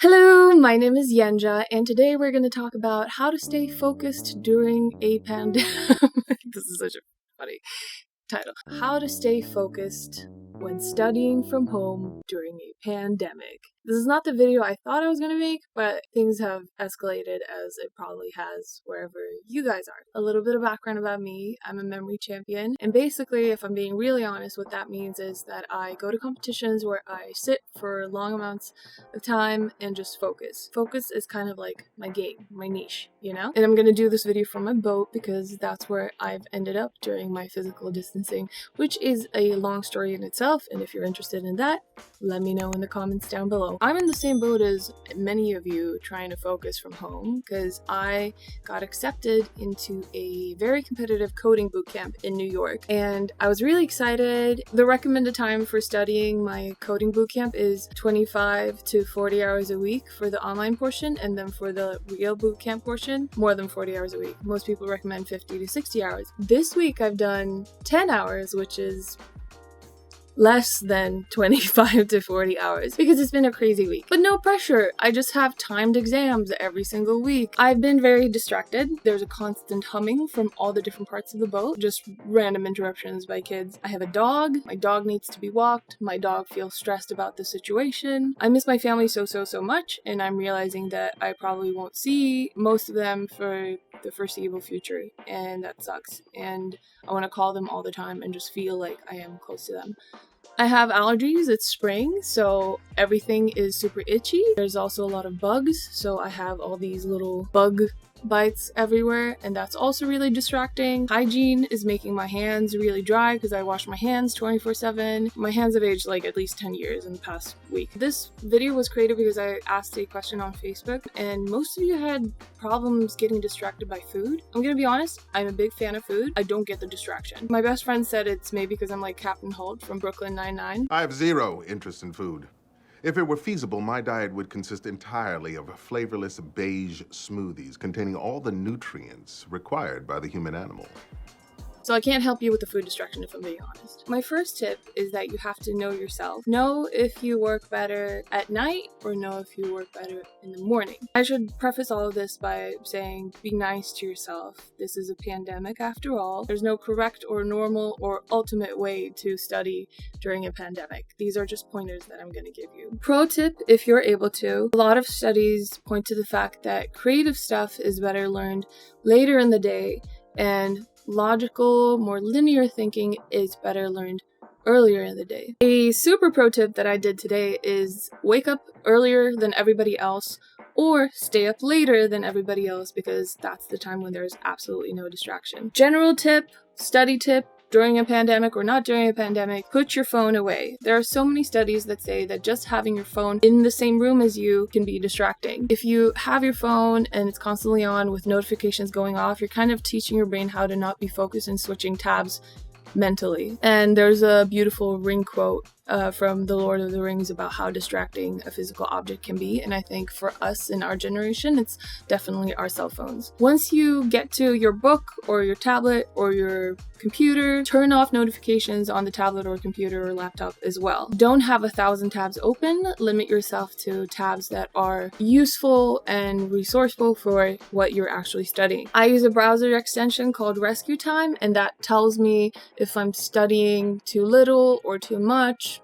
Hello, my name is Yenja, and today we're going to talk about how to stay focused during a pandemic. This is such a funny title. How to stay focused when studying from home during a pandemic. This is not the video I thought I was going to make, but things have escalated as it probably has wherever you guys are. A little bit of background about me. I'm a memory champion, and basically, if I'm being really honest, what that means is that I go to competitions where I sit for long amounts of time and just focus. Focus is kind of like my game, my niche, you know? And I'm going to do this video from my boat because that's where I've ended up during my physical distancing, which is a long story in itself, and if you're interested in that, let me know in the comments down below. I'm in the same boat as many of you trying to focus from home because I got accepted into a very competitive coding bootcamp in New York, and I was really excited. The recommended time for studying my coding bootcamp is 25 to 40 hours a week for the online portion, and then for the real bootcamp portion, more than 40 hours a week. Most people recommend 50 to 60 hours. This week I've done 10 hours, which is less than 25 to 40 hours because it's been a crazy week. But no pressure. I just have timed exams every single week. I've been very distracted. There's a constant humming from all the different parts of the boat, just random interruptions by kids. I have a dog. My dog needs to be walked. My dog feels stressed about the situation. I miss my family so much, and I'm realizing that I probably won't see most of them for the foreseeable future, and that sucks. And I want to call them all the time and just feel like I am close to them. I have allergies. It's spring, so everything is super itchy. There's also a lot of bugs, so I have all these little bug bites everywhere, and that's also really distracting. Hygiene is making my hands really dry because I wash my hands 24/7. My hands have aged like at least 10 years in the past week. This video was created because I asked a question on Facebook, and most of you had problems getting distracted by food. I'm gonna be honest, I'm a big fan of food. I don't get the distraction. My best friend said it's maybe because I'm like Captain Holt from Brooklyn Nine-Nine. I have zero interest in food. If it were feasible, my diet would consist entirely of flavorless beige smoothies containing all the nutrients required by the human animal. So I can't help you with the food distraction if I'm being honest. My first tip is that you have to know yourself. Know if you work better at night or know if you work better in the morning. I should preface all of this by saying be nice to yourself. This is a pandemic after all. There's no correct or normal or ultimate way to study during a pandemic. These are just pointers that I'm going to give you. Pro tip, if you're able to, a lot of studies point to the fact that creative stuff is better learned later in the day, and logical, more linear thinking is better learned earlier in the day. A super pro tip that I did today is wake up earlier than everybody else or stay up later than everybody else because that's the time when there's absolutely no distraction. General tip, study tip, during a pandemic or not during a pandemic, put your phone away. There are so many studies that say that just having your phone in the same room as you can be distracting. If you have your phone and it's constantly on with notifications going off, you're kind of teaching your brain how to not be focused and switching tabs mentally. And there's a beautiful Ring quote from The Lord of the Rings about how distracting a physical object can be, and I think for us in our generation, it's definitely our cell phones. Once you get to your book or your tablet or your computer, turn off notifications on the tablet or computer or laptop as well. Don't have 1,000 tabs open. Limit yourself to tabs that are useful and resourceful for what you're actually studying. I use a browser extension called RescueTime, and that tells me if I'm studying too little or too much.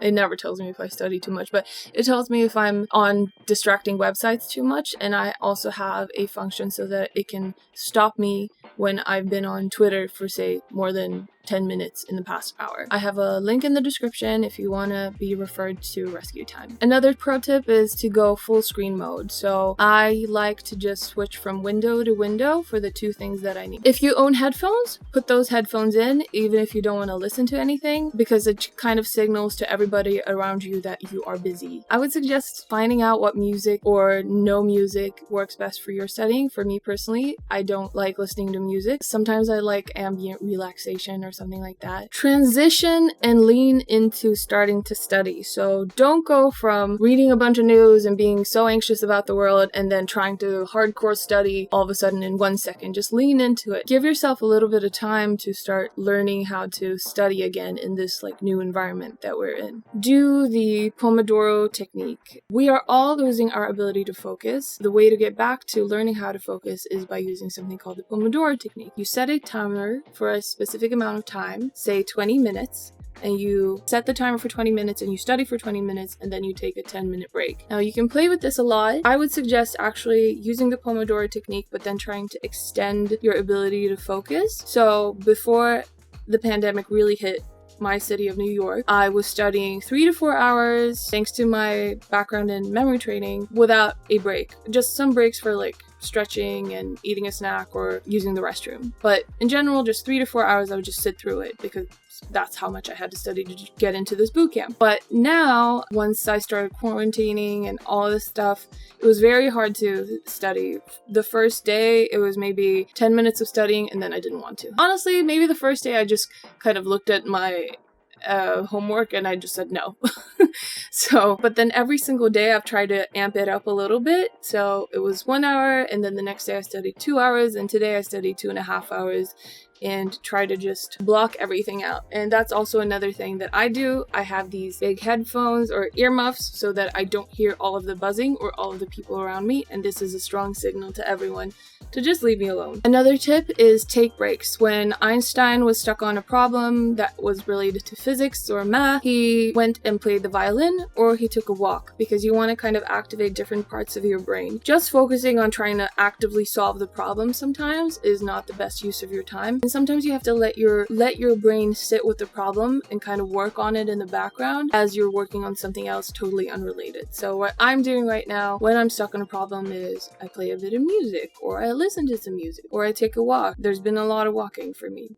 It never tells me if I study too much, but it tells me if I'm on distracting websites too much, and I also have a function so that it can stop me when I've been on Twitter for, say, more than 10 minutes in the past hour. I have a link in the description if you want to be referred to RescueTime. Another pro tip is to go full screen mode. So I like to just switch from window to window for the two things that I need. If you own headphones, put those headphones in, even if you don't want to listen to anything, because it kind of signals to everybody around you that you are busy. I would suggest finding out what music or no music works best for your setting. For me personally, I don't like listening to music. Sometimes I like ambient relaxation or something like that. Transition and lean into starting to study. So don't go from reading a bunch of news and being so anxious about the world and then trying to hardcore study all of a sudden in 1 second. Just lean into it. Give yourself a little bit of time to start learning how to study again in this like new environment that we're in. Do the Pomodoro Technique. We are all losing our ability to focus. The way to get back to learning how to focus is by using something called the Pomodoro Technique. You set a timer for a specific amount of time, say 20 minutes, and you set the timer for 20 minutes and you study for 20 minutes and then you take a 10-minute break. Now you can play with this a lot. I would suggest actually using the Pomodoro Technique but then trying to extend your ability to focus. So before the pandemic really hit my city of New York, I was studying 3 to 4 hours thanks to my background in memory training without a break. Just some breaks for like stretching and eating a snack or using the restroom. But in general, just 3 to 4 hours, I would just sit through it because that's how much I had to study to get into this boot camp. But now, once I started quarantining and all this stuff, it was very hard to study. The first day, it was maybe 10 minutes of studying and then I didn't want to. Honestly, maybe the first day I just kind of looked at my homework and I just said no. But then every single day I've tried to amp it up a little bit. So it was 1 hour and then the next day I studied 2 hours and today I studied 2.5 hours and try to just block everything out. And that's also another thing that I do. I have these big headphones or earmuffs so that I don't hear all of the buzzing or all of the people around me. And this is a strong signal to everyone to just leave me alone. Another tip is take breaks. When Einstein was stuck on a problem that was related to physics or math, he went and played the violin or he took a walk because you want to kind of activate different parts of your brain. Just focusing on trying to actively solve the problem sometimes is not the best use of your time. And sometimes you have to let your brain sit with the problem and kind of work on it in the background as you're working on something else totally unrelated. So what I'm doing right now when I'm stuck on a problem is I play a bit of music or I listen to some music or I take a walk. There's been a lot of walking for me.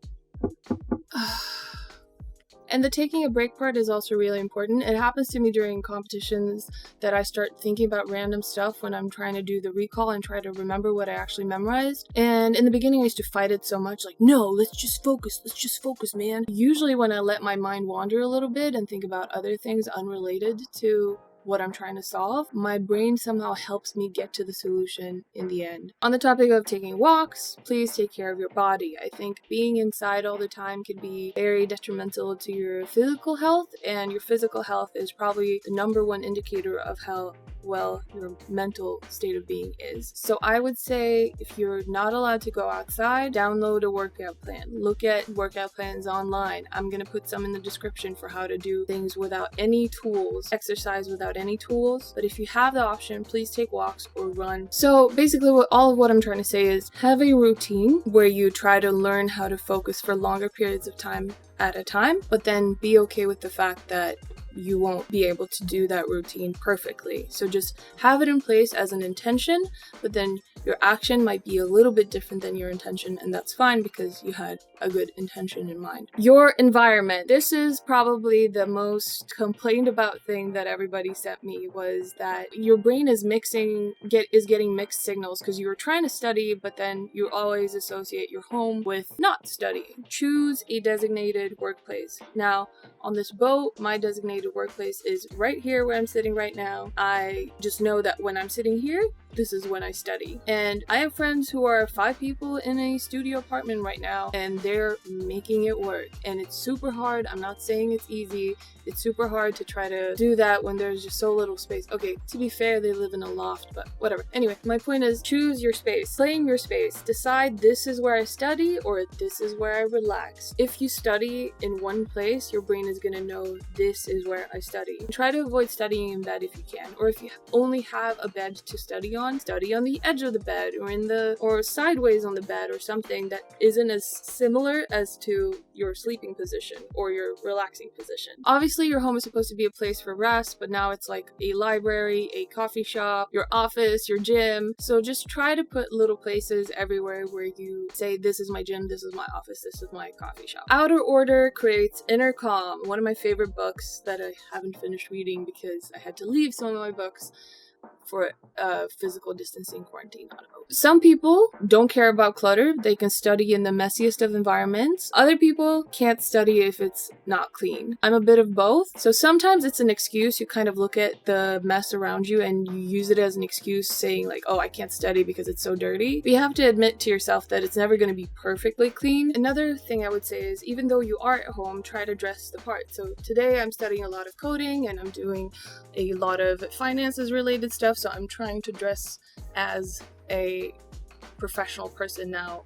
And the taking a break part is also really important. It happens to me during competitions that I start thinking about random stuff when I'm trying to do the recall and try to remember what I actually memorized. And in the beginning, I used to fight it so much, like, no, let's just focus, man. Usually when I let my mind wander a little bit and think about other things unrelated to what I'm trying to solve, my brain somehow helps me get to the solution in the end. On the topic of taking walks, please take care of your body. I think being inside all the time can be very detrimental to your physical health, and your physical health is probably the number one indicator of how well your mental state of being is. So I would say if you're not allowed to go outside, download a workout plan. Look at workout plans online. I'm going to put some in the description for how to do things without any tools, exercise without any tools. But if you have the option, please take walks or run. So basically all of what I'm trying to say is have a routine where you try to learn how to focus for longer periods of time at a time, but then be okay with the fact that you won't be able to do that routine perfectly. So just have it in place as an intention, but then your action might be a little bit different than your intention, and that's fine because you had a good intention in mind. Your environment. This is probably the most complained about thing that everybody sent me, was that your brain is getting mixed signals because you were trying to study, but then you always associate your home with not studying. Choose a designated workplace. Now, on this boat, my designated workplace is right here where I'm sitting right now. I just know that when I'm sitting here, this is when I study. And I have friends who are 5 people in a studio apartment right now, and they're making it work. And it's super hard. I'm not saying it's easy. It's super hard to try to do that when there's just so little space. Okay, to be fair, they live in a loft, but whatever. Anyway, my point is choose your space. Claim your space. Decide this is where I study or this is where I relax. If you study in one place, your brain is going to know this is where I study. Try to avoid studying in bed if you can. Or if you only have a bed to study on the edge of the bed or sideways on the bed or something that isn't as similar as to your sleeping position or your relaxing position. Obviously, your home is supposed to be a place for rest, but now it's like a library, a coffee shop, your office, your gym. So just try to put little places everywhere where you say, this is my gym, this is my office, this is my coffee shop. Outer order creates inner calm. One of my favorite books that I haven't finished reading because I had to leave some of my books for physical distancing quarantine. Some people don't care about clutter. They can study in the messiest of environments. Other people can't study if it's not clean. I'm a bit of both. So sometimes it's an excuse. You kind of look at the mess around you and you use it as an excuse, saying like, oh, I can't study because it's so dirty. But you have to admit to yourself that it's never going to be perfectly clean. Another thing I would say is, even though you are at home, try to dress the part. So today I'm studying a lot of coding and I'm doing a lot of finances related stuff. So I'm trying to dress as a professional person now.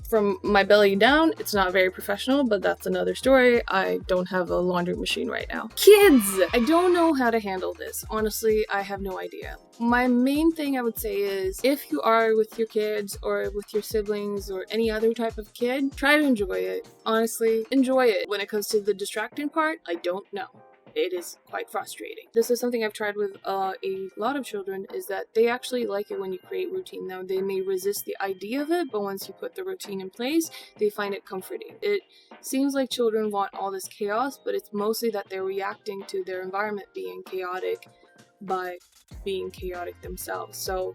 From my belly down, it's not very professional, but that's another story. I don't have a laundry machine right now. Kids! I don't know how to handle this. Honestly, I have no idea. My main thing I would say is, if you are with your kids or with your siblings or any other type of kid, try to enjoy it. Honestly, enjoy it. When it comes to the distracting part, I don't know. It is quite frustrating. This is something I've tried with a lot of children, is that they actually like it when you create routine. Now, they may resist the idea of it, but once you put the routine in place, they find it comforting. It seems like children want all this chaos, but it's mostly that they're reacting to their environment being chaotic by being chaotic themselves. So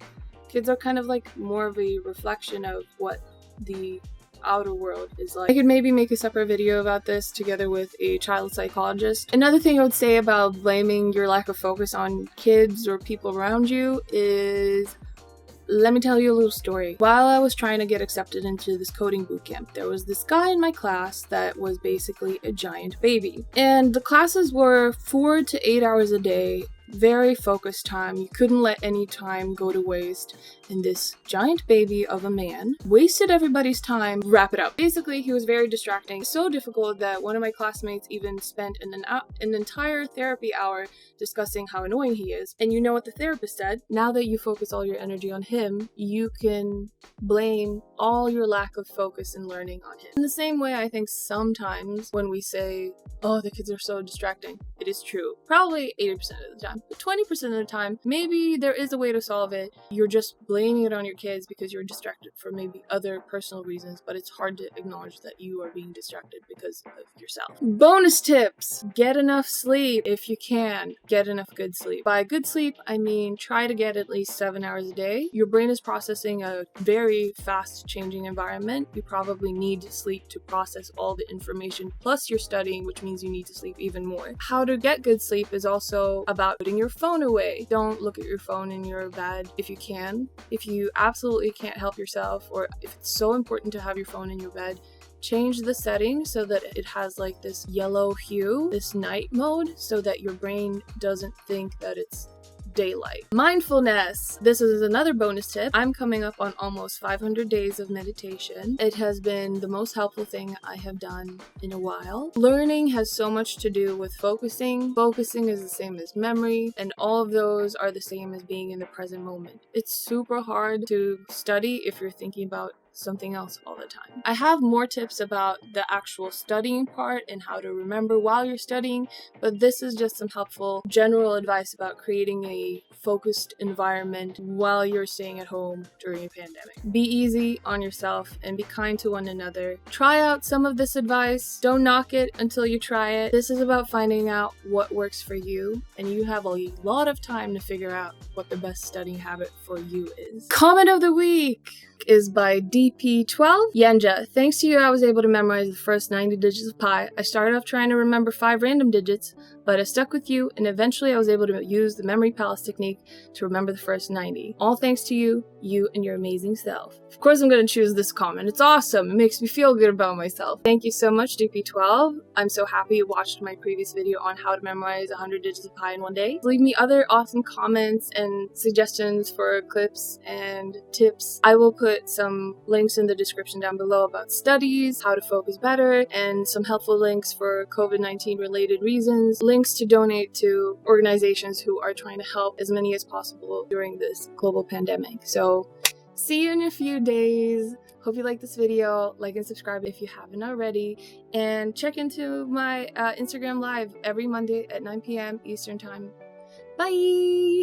kids are kind of like more of a reflection of what the outer world is like. I could maybe make a separate video about this together with a child psychologist. Another thing I would say about blaming your lack of focus on kids or people around you is, let me tell you a little story. While I was trying to get accepted into this coding bootcamp, there was this guy in my class that was basically a giant baby. And the classes were 4 to 8 hours a day, very focused time. You couldn't let any time go to waste. And this giant baby of a man wasted everybody's time. Wrap it up. Basically, he was very distracting. So difficult that one of my classmates even spent an entire therapy hour discussing how annoying he is. And you know what the therapist said? Now that you focus all your energy on him, you can blame all your lack of focus and learning on him. In the same way, I think sometimes when we say, oh, the kids are so distracting, it is true. Probably 80% of the time. But 20% of the time, maybe there is a way to solve it. You're just blaming it on your kids because you're distracted for maybe other personal reasons, but it's hard to acknowledge that you are being distracted because of yourself. Bonus tips! Get enough sleep if you can. Get enough good sleep. By good sleep, I mean try to get at least 7 hours a day. Your brain is processing a very fast changing environment. You probably need sleep to process all the information, plus you're studying, which means you need to sleep even more. How to get good sleep is also about putting your phone away. Don't look at your phone in your bed if you can. If you absolutely can't help yourself, or if it's so important to have your phone in your bed, change the settings so that it has like this yellow hue, this night mode, so that your brain doesn't think that it's daylight. Mindfulness. This is another bonus tip. I'm coming up on almost 500 days of meditation. It has been the most helpful thing I have done in a while. Learning has so much to do with focusing. Focusing is the same as memory, and all of those are the same as being in the present moment. It's super hard to study if you're thinking about something else all the time. I have more tips about the actual studying part and how to remember while you're studying, but this is just some helpful general advice about creating a focused environment while you're staying at home during a pandemic. Be easy on yourself and be kind to one another. Try out some of this advice. Don't knock it until you try it. This is about finding out what works for you, and you have a lot of time to figure out what the best studying habit for you is. Comment of the week is by DP12. Yenja, thanks to you, I was able to memorize the first 90 digits of pi. I started off trying to remember 5 random digits, but I stuck with you, and eventually I was able to use the memory palace technique to remember the first 90. All thanks to you, you and your amazing self. Of course I'm going to choose this comment. It's awesome. It makes me feel good about myself. Thank you so much, DP12. I'm so happy you watched my previous video on how to memorize 100 digits of pi in one day. Leave me other awesome comments and suggestions for clips and tips. I will put some links in the description down below about studies, how to focus better, and some helpful links for COVID-19 related reasons, links to donate to organizations who are trying to help as many as possible during this global pandemic. So see you in a few days. Hope you like this video. Like and subscribe if you haven't already, and check into my Instagram live every Monday at 9 p.m. Eastern time. Bye!